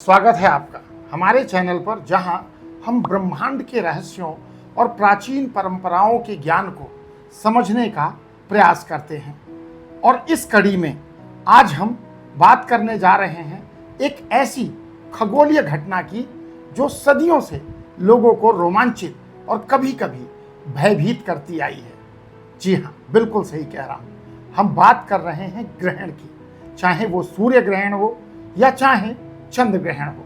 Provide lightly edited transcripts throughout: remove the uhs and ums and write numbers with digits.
स्वागत है आपका हमारे चैनल पर, जहां हम ब्रह्मांड के रहस्यों और प्राचीन परंपराओं के ज्ञान को समझने का प्रयास करते हैं। और इस कड़ी में आज हम बात करने जा रहे हैं एक ऐसी खगोलीय घटना की जो सदियों से लोगों को रोमांचित और कभी कभी भयभीत करती आई है। जी हाँ, बिल्कुल सही कह रहा हूँ। हम बात कर रहे हैं ग्रहण की, चाहे वो सूर्य ग्रहण हो या चाहे चंद्र ग्रहण हो।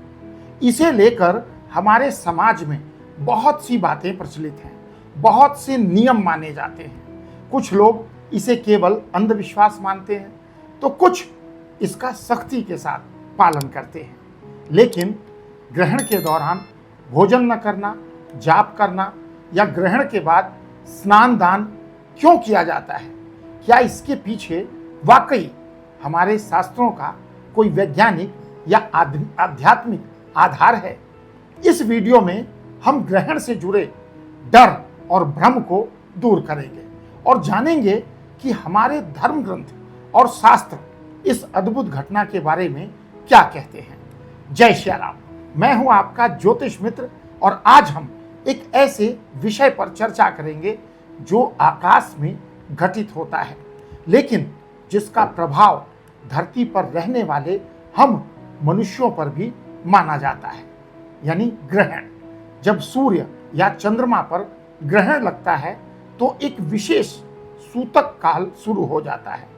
इसे लेकर हमारे समाज में बहुत सी बातें प्रचलित हैं, बहुत से नियम माने जाते हैं। कुछ लोग इसे केवल अंधविश्वास मानते हैं, तो कुछ इसका सख्ती के साथ पालन करते हैं। लेकिन ग्रहण के दौरान भोजन न करना, जाप करना या ग्रहण के बाद स्नान दान क्यों किया जाता है? क्या इसके पीछे वाकई हमारे शास्त्रों का कोई वैज्ञानिक या आध्यात्मिक आधार है? इस वीडियो में हम ग्रहण से जुड़े डर और भ्रम को दूर करेंगे और जानेंगे कि हमारे धर्म ग्रंथ और शास्त्र इस अद्भुत घटना के बारे में क्या कहते हैं। जय श्री राम। मैं हूं आपका ज्योतिष मित्र और आज हम एक ऐसे विषय पर चर्चा करेंगे जो आकाश में घटित होता है, लेकिन जिसका प्रभाव धरती पर रहने वाले हम मनुष्यों पर भी माना जाता है, यानी ग्रहण। जब सूर्य या चंद्रमा पर ग्रहण लगता है तो एक विशेष सूतक काल शुरू हो जाता है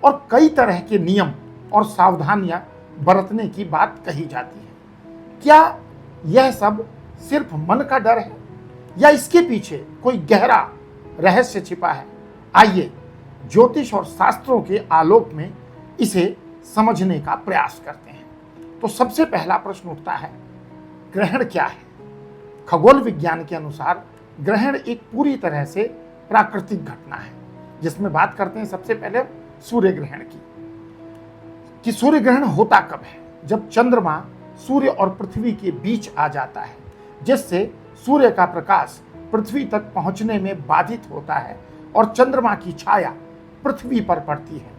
और कई तरह के नियम और सावधानियां बरतने की बात कही जाती है। क्या यह सब सिर्फ मन का डर है या इसके पीछे कोई गहरा रहस्य छिपा है? आइए ज्योतिष और शास्त्रों के आलोक में इसे समझने का प्रयास करते हैं। तो सबसे पहला प्रश्न उठता है, ग्रहण क्या है? खगोल विज्ञान के अनुसार ग्रहण एक पूरी तरह से प्राकृतिक घटना है, जिसमें बात करते हैं सबसे पहले सूर्य ग्रहण की। कि सूर्य ग्रहण होता कब है? जब चंद्रमा सूर्य और पृथ्वी के बीच आ जाता है, जिससे सूर्य का प्रकाश पृथ्वी तक पहुंचने में बाधित होता है और चंद्रमा की छाया पृथ्वी पर पड़ती है।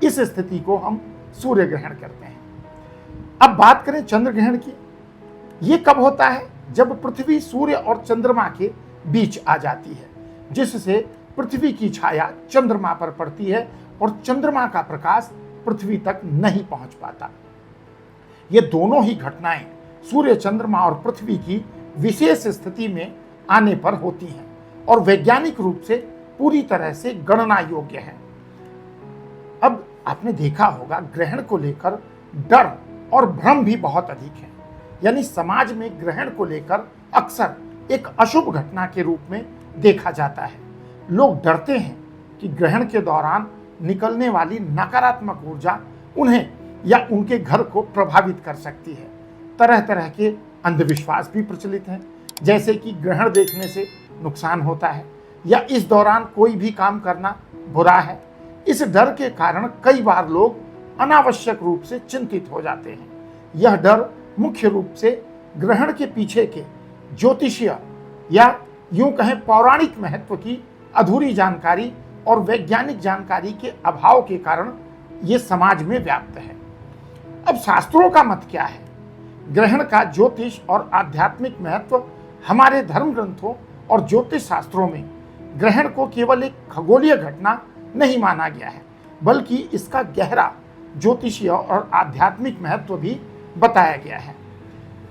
इस स्थिति को हम सूर्य ग्रहण कहते हैं। अब बात करें चंद्र ग्रहण की। ये कब होता है? जब पृथ्वी सूर्य और चंद्रमा के बीच आ जाती है, जिससे पृथ्वी की छाया चंद्रमा पर पड़ती है और चंद्रमा का प्रकाश पृथ्वी तक नहीं पहुंच पाता। ये दोनों ही घटनाएं सूर्य, चंद्रमा और पृथ्वी की विशेष स्थिति में आने पर होती हैं और वैज्ञानिक रूप से पूरी तरह से गणना योग्य है। अब आपने देखा होगा, ग्रहण को लेकर डर और भ्रम भी बहुत अधिक है। यानी समाज में ग्रहण को लेकर अक्सर एक अशुभ घटना के रूप में देखा जाता है। लोग डरते हैं कि ग्रहण के दौरान निकलने वाली नकारात्मक ऊर्जा उन्हें या उनके घर को प्रभावित कर सकती है। तरह तरह के अंधविश्वास भी प्रचलित हैं, जैसे कि ग्रहण देखने से नुकसान होता है या इस दौरान कोई भी काम करना बुरा है। इस डर के कारण कई बार लोग अनावश्यक रूप से चिंतित हो जाते हैं। यह डर मुख्य रूप से ग्रहण के पीछे के ज्योतिषीय या यूं कहें पौराणिक महत्व की अधूरी जानकारी और वैज्ञानिक जानकारी के अभाव के कारण ये समाज में व्याप्त है। अब शास्त्रों का मत क्या है? ग्रहण का ज्योतिष और आध्यात्मिक महत्व हमारे धर्म ग्रंथों और ज्योतिष शास्त्रों में ग्रहण को केवल एक खगोलीय घटना नहीं माना गया है, बल्कि इसका गहरा ज्योतिषीय और आध्यात्मिक महत्व भी बताया गया है।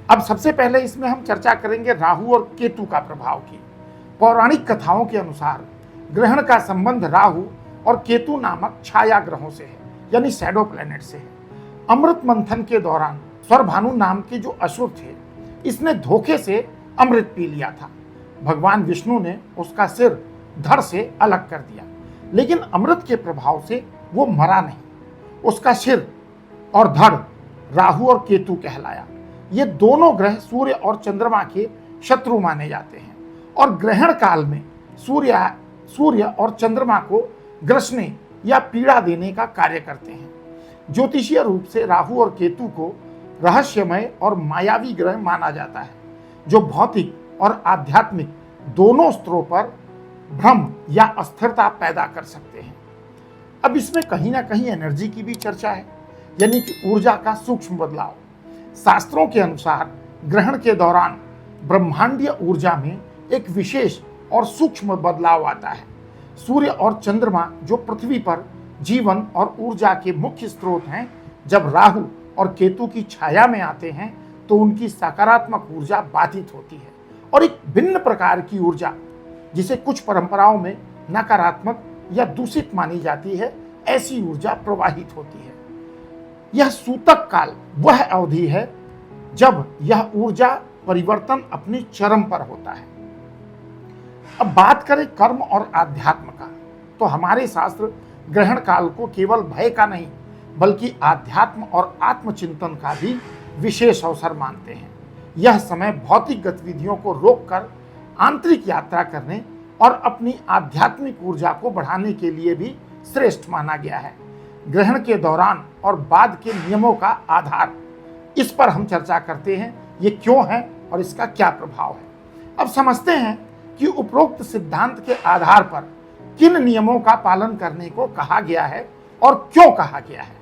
अब सबसे पहले इसमें हम चर्चा करेंगे राहु और केतु का प्रभाव की। पौराणिक कथाओं के अनुसार ग्रहण का संबंध राहु और केतु नामक छाया ग्रहों से है, यानी शैडो प्लैनेट से है। अमृत मंथन के दौरान स्वरभानु नाम के जो असुर थे, इसने धोखे से अमृत पी लिया था। भगवान विष्णु ने उसका सिर धड़ से अलग कर दिया, लेकिन अमृत के प्रभाव से वो मरा नहीं। उसका सिर और धड़ राहु और केतु कहलाया। ये दोनों ग्रह सूर्य और चंद्रमा के शत्रु माने जाते हैं और ग्रहण काल में सूर्य और चंद्रमा को ग्रसने या पीड़ा देने का कार्य करते हैं। ज्योतिषीय रूप से राहु और केतु को रहस्यमय और मायावी ग्रह माना जाता है, जो भौतिक और आध्यात्मिक दोनों स्तरों पर भ्रम या अस्थिरता पैदा कर सकते हैं। अब इसमें कहीं ना कहीं एनर्जी की भी चर्चा है, यानी कि ऊर्जा का सूक्ष्म बदलाव। शास्त्रों के अनुसार ग्रहण के दौरान ब्रह्मांडीय ऊर्जा में एक विशेष और सूक्ष्म बदलाव आता है। सूर्य और चंद्रमा जो पृथ्वी पर जीवन और ऊर्जा के मुख्य स्रोत हैं, जब राहु और केतु की छाया में आते हैं तो उनकी सकारात्मक ऊर्जा बाधित होती है और एक भिन्न प्रकार की ऊर्जा, जिसे कुछ परंपराओं में नकारात्मक या दूषित मानी जाती है, ऐसी ऊर्जा प्रवाहित होती है। यह सूतक काल वह अवधि है जब यह ऊर्जा परिवर्तन अपनी चरम पर होता है। अब बात करें कर्म और आध्यात्म का, तो हमारे शास्त्र ग्रहण काल को केवल भय का नहीं बल्कि आध्यात्म और आत्मचिंतन का भी विशेष अवसर मानते हैं। यह समय भौतिक गतिविधियों को रोककर आंतरिक यात्रा करने और अपनी आध्यात्मिक ऊर्जा को बढ़ाने के लिए भी श्रेष्ठ माना गया है। ग्रहण के दौरान और बाद के नियमों का आधार, इस पर हम चर्चा करते हैं, ये क्यों है और इसका क्या प्रभाव है। अब समझते हैं कि उपरोक्त सिद्धांत के आधार पर किन नियमों का पालन करने को कहा गया है और क्यों कहा गया है।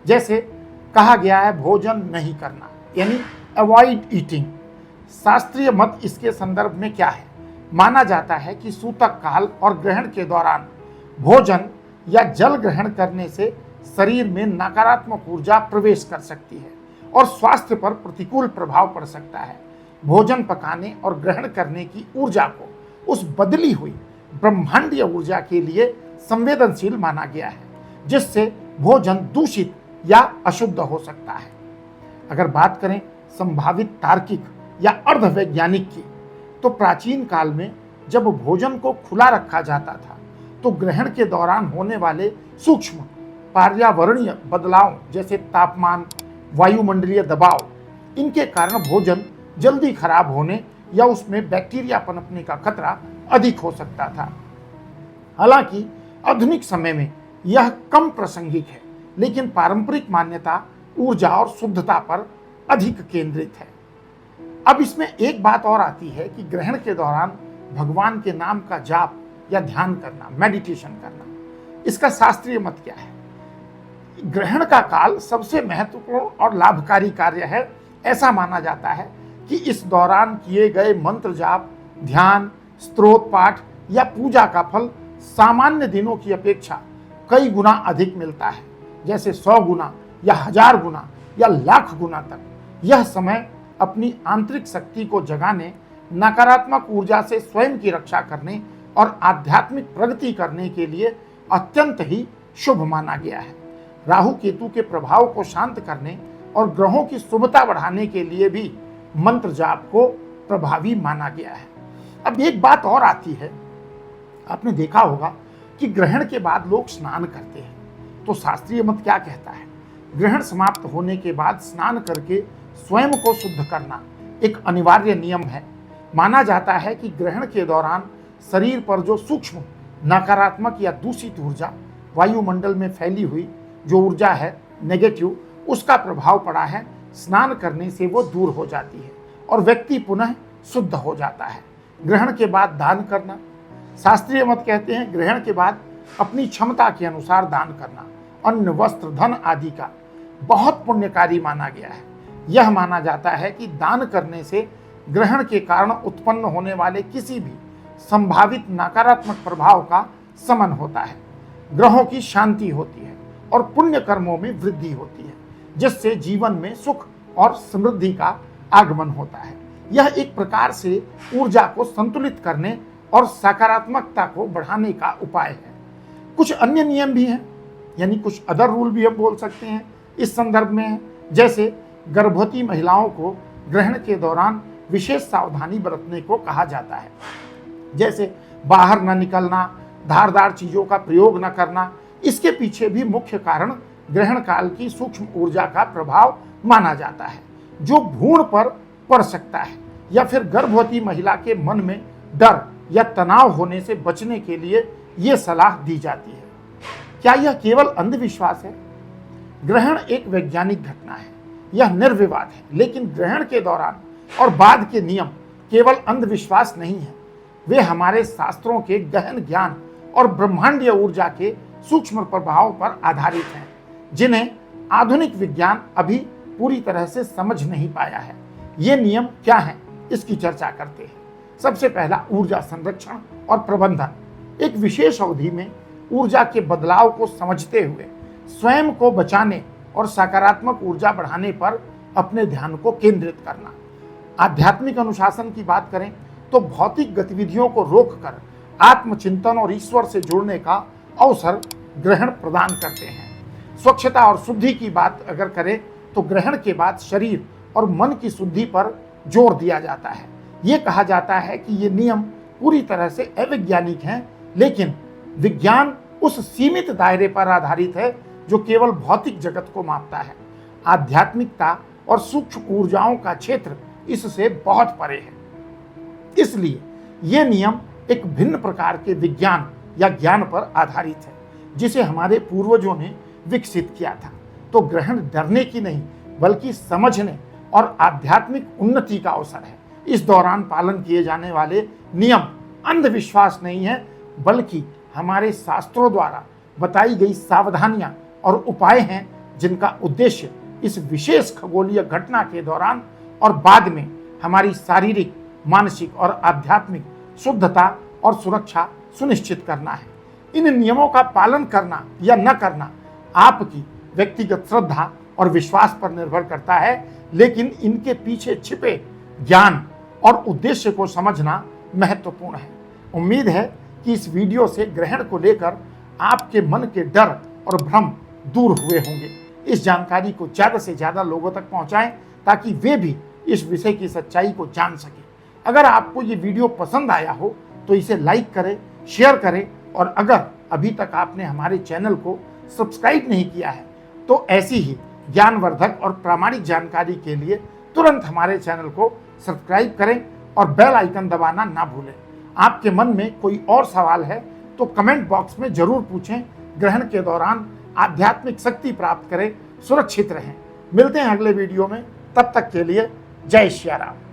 जैसे कहा गया है भोजन नहीं करना, यानी अवॉइड ईटिंग। शास्त्रीय मत इसके संदर्भ में क्या है? माना जाता है कि सूतक काल और ग्रहण के दौरान भोजन या जल ग्रहण करने से शरीर में नकारात्मक ऊर्जा प्रवेश कर सकती है और स्वास्थ्य पर प्रतिकूल प्रभाव पड़ सकता है। भोजन पकाने और ग्रहण करने की ऊर्जा को उस बदली हुई ब्रह्मांडीय ऊर्जा के लिए संवेदनशील माना गया है, जिससे भोजन दूषित या अशुद्ध हो सकता है। अगर बात करें संभावित तार्किक या अर्धवैज्ञानिक की, तो प्राचीन काल में जब भोजन को खुला रखा जाता था तो ग्रहण के दौरान होने वाले सूक्ष्म पर्यावरणीय बदलाव जैसे तापमान, वायुमंडलीय दबाव, इनके कारण भोजन जल्दी खराब होने या उसमें बैक्टीरिया पनपने का खतरा अधिक हो सकता था। हालांकि आधुनिक समय में यह कम प्रासंगिक है, लेकिन पारंपरिक मान्यता ऊर्जा और शुद्धता पर अधिक केंद्रित है। अब इसमें एक बात और आती है कि ग्रहण के दौरान भगवान के नाम का जाप या ध्यान करना, मेडिटेशन करना, इसका शास्त्रीय मत क्या है? ग्रहण का काल सबसे महत्वपूर्ण और लाभकारी कार्य है। ऐसा माना जाता है कि इस दौरान किए गए मंत्र जाप, ध्यान, स्तोत्र पाठ या पूजा का फल सामान्य दिनों की अपेक्षा कई गुना अधिक मिलता है, जैसे 100 गुना या 1000 गुना या लाख गुना तक। यह समय अपनी आंतरिक शक्ति को जगाने, नकारात्मक ऊर्जा से स्वयं की रक्षा करने और आध्यात्मिक प्रगति करने के लिए अत्यंत ही शुभ माना गया है। राहु केतु के प्रभाव को शांत करने और ग्रहों की शुभता बढ़ाने के लिए भी मंत्र जाप को प्रभावी माना गया है। अब एक बात और आती है, आपने देखा होगा कि ग्रहण के बाद लोग स्नान करते हैं, तो शास्त्रीय मत क्या कहता है? ग्रहण समाप्त होने के बाद स्नान करके स्वयं को शुद्ध करना एक अनिवार्य नियम है। माना जाता है कि ग्रहण के दौरान शरीर पर जो सूक्ष्म नकारात्मक या दूषित ऊर्जा वायुमंडल में फैली हुई जो ऊर्जा है नेगेटिव, उसका प्रभाव पड़ा है, स्नान करने से वो दूर हो जाती है और व्यक्ति पुनः शुद्ध हो जाता है। ग्रहण के बाद दान करना, शास्त्रीय मत कहते हैं ग्रहण के बाद अपनी क्षमता के अनुसार दान करना अन्न, वस्त्र, धन आदि का बहुत पुण्यकारी माना गया है। यह माना जाता है कि दान करने से ग्रहण के कारण उत्पन्न होने वाले किसी भी संभावित नकारात्मक प्रभाव का शमन होता है, ग्रहों की शांति होती है और पुण्य कर्मों में वृद्धि होती है, जिससे जीवन में सुख और समृद्धि का आगमन होता है। यह एक प्रकार से ऊर्जा को संतुलित करने और सकारात्मकता को बढ़ाने का उपाय है। कुछ अन्य नियम भी हैं, यानी कुछ अदर रूल भी हम बोल सकते हैं इस संदर्भ में है। जैसे गर्भवती महिलाओं को ग्रहण के दौरान विशेष सावधानी बरतने को कहा जाता है, जैसे बाहर न निकलना, धारदार चीजों का प्रयोग न करना। इसके पीछे भी मुख्य कारण ग्रहण काल की सूक्ष्म ऊर्जा का प्रभाव माना जाता है, जो भ्रूण पर पड़ सकता है, या फिर गर्भवती महिला के मन में डर या तनाव होने से बचने के लिए ये सलाह दी जाती है। क्या यह केवल अंधविश्वास है? ग्रहण एक वैज्ञानिक घटना है, यह निर्विवाद है, लेकिन ग्रहण के दौरान और बाद के नियम केवल अंधविश्वास नहीं है, वे हमारे शास्त्रों के गहन ज्ञान और ब्रह्मांडीय ऊर्जा के सूक्ष्म प्रभाव पर आधारित हैं, जिन्हें आधुनिक विज्ञान अभी पूरी तरह से समझ नहीं पाया है। ये नियम क्या हैं, इसकी चर्चा करते हैं। सबसे पहला, ऊर्जा संरक्षण और प्रबंधन। एक विशेष अवधि में ऊर्जा के बदलाव को समझते हुए स्वयं को बचाने और सकारात्मक ऊर्जा बढ़ाने पर अपने ध्यान को केंद्रित करना। आध्यात्मिक अनुशासन की बात करें तो भौतिक गतिविधियों को रोककर आत्मचिंतन और ईश्वर से जुड़ने का अवसर ग्रहण प्रदान करते हैं। स्वच्छता और शुद्धि की बात अगर करें तो ग्रहण के बाद शरीर और मन की शुद्धि पर जोर दिया जाता है। ये कहा जाता है कि ये नियम पूरी तरह से अवैज्ञानिक हैं, लेकिन विज्ञान उस सीमित दायरे पर आधारित है जो केवल भौतिक जगत को मापता है। आध्यात्मिकता और सूक्ष्म ऊर्जाओं का क्षेत्र इससे बहुत परे है। इसलिए ये नियम एक भिन्न प्रकार के विज्ञान या ज्ञान पर आधारित है जिसे हमारे पूर्वजों ने विकसित किया था। तो ग्रहण डरने की नहीं बल्कि समझने और आध्यात्मिक उन्नति का अवसर है। इस दौरान पालन किए जाने वाले नियम अंधविश्वास नहीं है, बल्कि हमारे शास्त्रों द्वारा बताई गई सावधानियां और उपाय हैं जिनका उद्देश्य इस विशेष खगोलीय घटना के दौरान और बाद में हमारी शारीरिक, मानसिक और आध्यात्मिक शुद्धता और सुरक्षा सुनिश्चित करना है। इन नियमों का पालन करना या न करना आपकी व्यक्तिगत श्रद्धा और विश्वास पर निर्भर करता है, लेकिन इनके पीछे छिपे ज्ञान और उद्देश्य को समझना महत्वपूर्ण है। उम्मीद है कि इस वीडियो से ग्रहण को लेकर आपके मन के डर और भ्रम दूर हुए होंगे। इस जानकारी को ज़्यादा से ज़्यादा लोगों तक पहुंचाएं ताकि वे भी इस विषय की सच्चाई को जान सकें। अगर आपको ये वीडियो पसंद आया हो तो इसे लाइक करें, शेयर करें, और अगर अभी तक आपने हमारे चैनल को सब्सक्राइब नहीं किया है तो ऐसी ही ज्ञानवर्धक और प्रामाणिक जानकारी के लिए तुरंत हमारे चैनल को सब्सक्राइब करें और बेल आइकन दबाना ना भूलें। आपके मन में कोई और सवाल है तो कमेंट बॉक्स में जरूर पूछें। ग्रहण के दौरान आध्यात्मिक शक्ति प्राप्त करें, सुरक्षित रहें। मिलते हैं अगले वीडियो में, तब तक के लिए जय श्री राम।